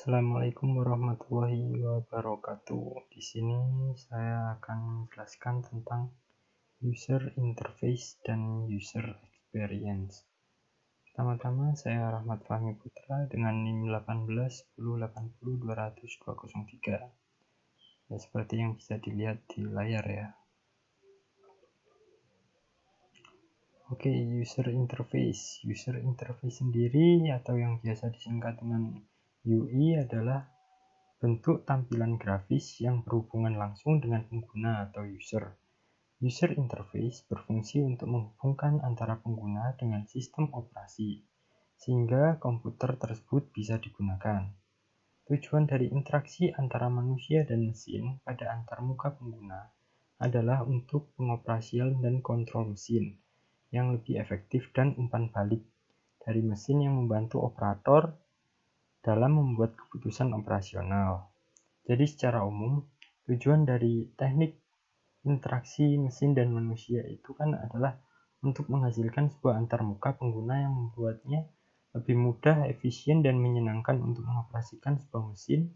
Assalamualaikum warahmatullahi wabarakatuh. Di sini saya akan menjelaskan tentang user interface dan user experience. Pertama-tama saya Rahmat Fahmi Putra dengan NIM 181080200203. Ya, seperti yang bisa dilihat di layar ya. Oke, user interface. User interface sendiri atau yang biasa disingkat dengan UI adalah bentuk tampilan grafis yang berhubungan langsung dengan pengguna atau user. User interface berfungsi untuk menghubungkan antara pengguna dengan sistem operasi, sehingga komputer tersebut bisa digunakan. Tujuan dari interaksi antara manusia dan mesin pada antarmuka pengguna adalah untuk pengoperasian dan kontrol mesin yang lebih efektif dan umpan balik dari mesin yang membantu operator dalam membuat keputusan operasional. Jadi secara umum, tujuan dari teknik interaksi mesin dan manusia itu kan adalah untuk menghasilkan sebuah antarmuka pengguna yang membuatnya lebih mudah, efisien, dan menyenangkan untuk mengoperasikan sebuah mesin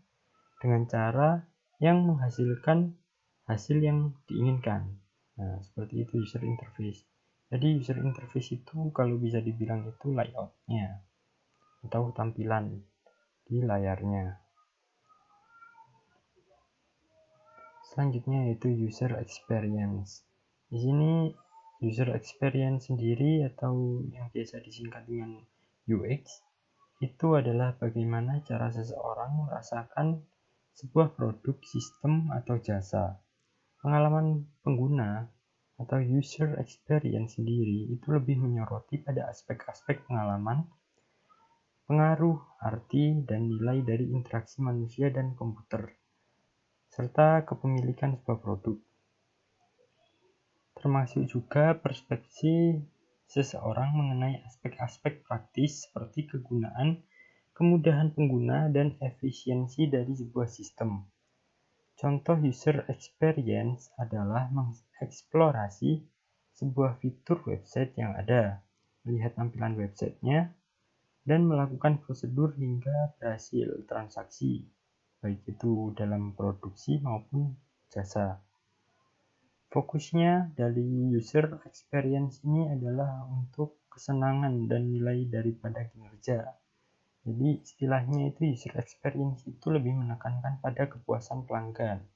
dengan cara yang menghasilkan hasil yang diinginkan. Nah, seperti itu user interface. Jadi user interface itu kalau bisa dibilang itu layoutnya atau tampilan di layarnya. Selanjutnya yaitu user experience. Di sini user experience sendiri atau yang biasa disingkat dengan UX itu adalah bagaimana cara seseorang merasakan sebuah produk, sistem, atau jasa. Pengalaman pengguna atau user experience sendiri itu lebih menyoroti pada aspek-aspek pengalaman, pengaruh, arti, dan nilai dari interaksi manusia dan komputer, serta kepemilikan sebuah produk. Termasuk juga persepsi seseorang mengenai aspek-aspek praktis seperti kegunaan, kemudahan pengguna, dan efisiensi dari sebuah sistem. Contoh user experience adalah mengeksplorasi sebuah fitur website yang ada, melihat tampilan websitenya, dan melakukan prosedur hingga berhasil transaksi, baik itu dalam produksi maupun jasa. Fokusnya dari user experience ini adalah untuk kesenangan dan nilai daripada kinerja. Jadi istilahnya itu user experience itu lebih menekankan pada kepuasan pelanggan.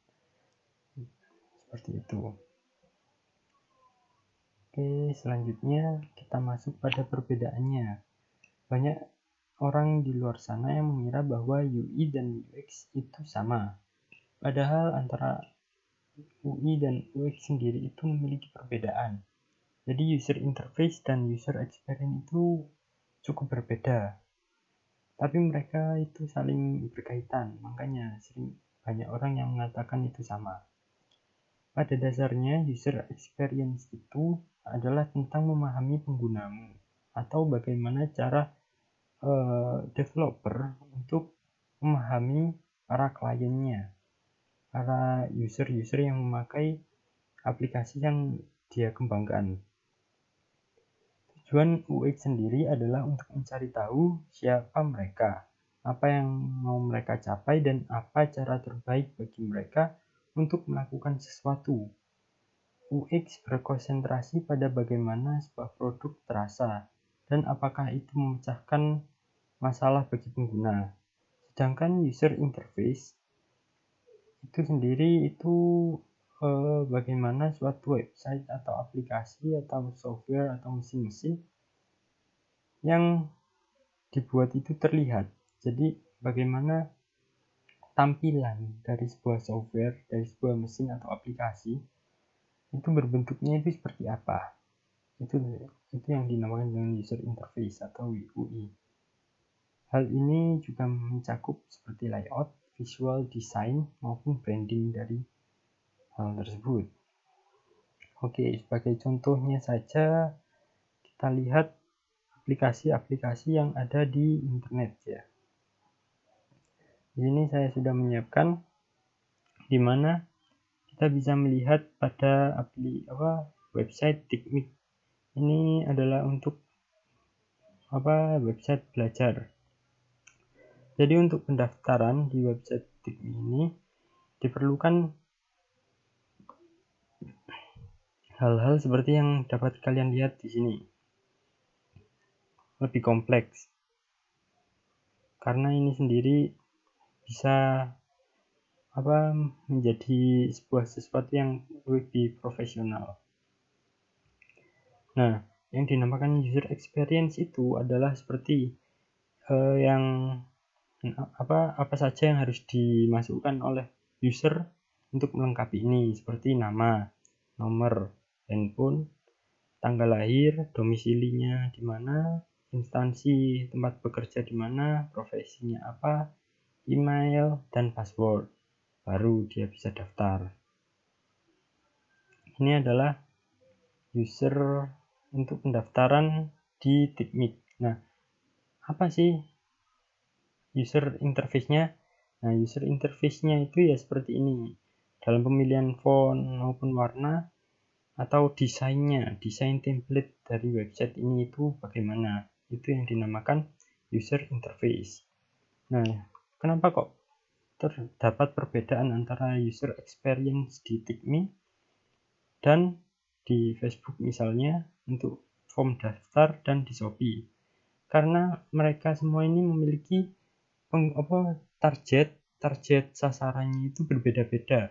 Seperti itu. Oke, selanjutnya kita masuk pada perbedaannya. Banyak orang di luar sana yang mengira bahwa UI dan UX itu sama. Padahal antara UI dan UX sendiri itu memiliki perbedaan. Jadi user interface dan user experience itu cukup berbeda. Tapi mereka itu saling berkaitan, makanya banyak orang yang mengatakan itu sama. Pada dasarnya, user experience itu adalah tentang memahami penggunamu atau bagaimana cara developer untuk memahami para kliennya, para user-user yang memakai aplikasi yang dia kembangkan. Tujuan UX sendiri adalah untuk mencari tahu siapa mereka, apa yang mau mereka capai, dan apa cara terbaik bagi mereka untuk melakukan sesuatu. UX berkonsentrasi pada bagaimana sebuah produk terasa dan apakah itu memecahkan masalah bagi pengguna. Sedangkan user interface itu sendiri itu bagaimana suatu website atau aplikasi atau software atau mesin-mesin yang dibuat itu terlihat. Jadi bagaimana tampilan dari sebuah software, dari sebuah mesin atau aplikasi itu berbentuknya itu seperti apa. Itu yang dinamakan dengan user interface atau UI. Hal ini juga mencakup seperti layout, visual design maupun branding dari hal tersebut. Oke, sebagai contohnya saja kita lihat aplikasi-aplikasi yang ada di internet ya. Di sini saya sudah menyiapkan di mana kita bisa melihat pada website Tikmik. Ini adalah untuk website belajar. Jadi untuk pendaftaran di website TIKMI ini diperlukan hal-hal seperti yang dapat kalian lihat di sini. Lebih kompleks. Karena ini sendiri bisa menjadi sesuatu yang lebih profesional. Nah, yang dinamakan user experience itu adalah seperti yang apa saja yang harus dimasukkan oleh user untuk melengkapi ini, seperti nama, nomor handphone, tanggal lahir, domisilinya di mana, instansi tempat bekerja di mana, profesinya apa, email, dan password. Baru dia bisa daftar. Ini adalah user untuk pendaftaran di TIKMIK. Nah, apa sih user interface-nya? Nah, user interface-nya itu ya seperti ini. Dalam pemilihan font maupun warna atau desain template dari website ini itu bagaimana? Itu yang dinamakan user interface. Nah, kenapa kok terdapat perbedaan antara user experience di TIKMI dan di Facebook misalnya untuk form daftar dan di Shopee? Karena mereka semua ini memiliki target sasarannya itu berbeda-beda.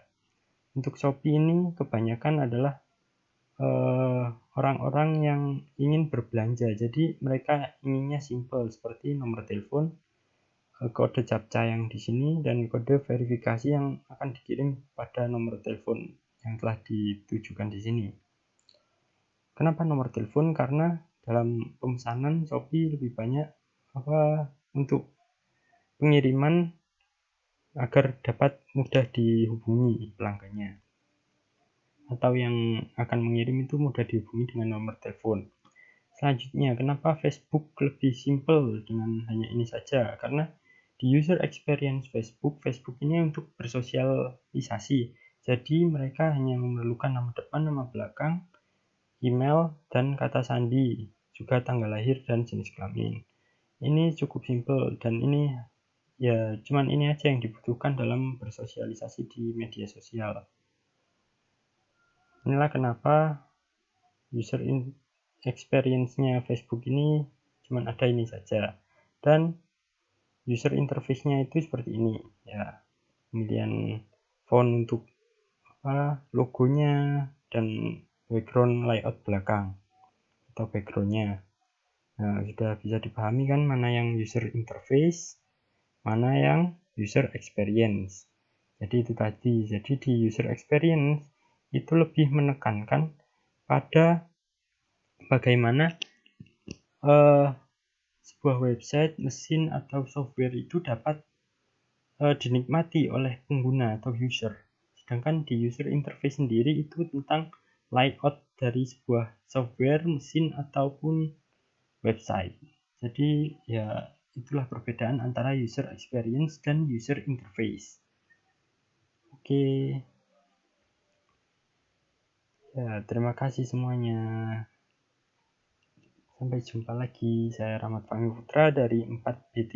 Untuk Shopee ini kebanyakan adalah orang-orang yang ingin berbelanja. Jadi mereka inginnya simple seperti nomor telepon, kode captcha yang di sini, dan kode verifikasi yang akan dikirim pada nomor telepon yang telah ditujukan di sini. Kenapa nomor telepon? Karena dalam pemesanan Shopee lebih banyak untuk pengiriman agar dapat mudah dihubungi pelanggannya, atau yang akan mengirim itu mudah dihubungi dengan nomor telepon. Selanjutnya, kenapa Facebook lebih simple dengan hanya ini saja? Karena di user experience Facebook ini untuk bersosialisasi. Jadi mereka hanya memerlukan nama depan, nama belakang, email, dan kata sandi, juga tanggal lahir dan jenis kelamin. Ini cukup simple dan ini ya cuman ini aja yang dibutuhkan dalam bersosialisasi di media sosial. Inilah kenapa user experience-nya Facebook ini cuman ada ini saja, dan user interface-nya itu seperti ini ya, pemilihan font untuk logonya dan background layout belakang atau backgroundnya. Nah, sudah bisa dipahami kan mana yang user interface, mana yang user experience. Jadi itu tadi. Jadi di user experience itu lebih menekankan pada bagaimana sebuah website, mesin, atau software itu dapat dinikmati oleh pengguna atau user. Sedangkan di user interface sendiri itu tentang layout dari sebuah software, mesin, ataupun website. Jadi ya itulah perbedaan antara user experience dan user interface. Oke. Ya, terima kasih semuanya. Sampai jumpa lagi. Saya Rahmat Fahmi Putra dari 4B3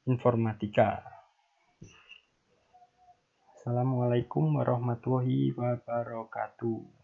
Informatika. Assalamualaikum warahmatullahi wabarakatuh.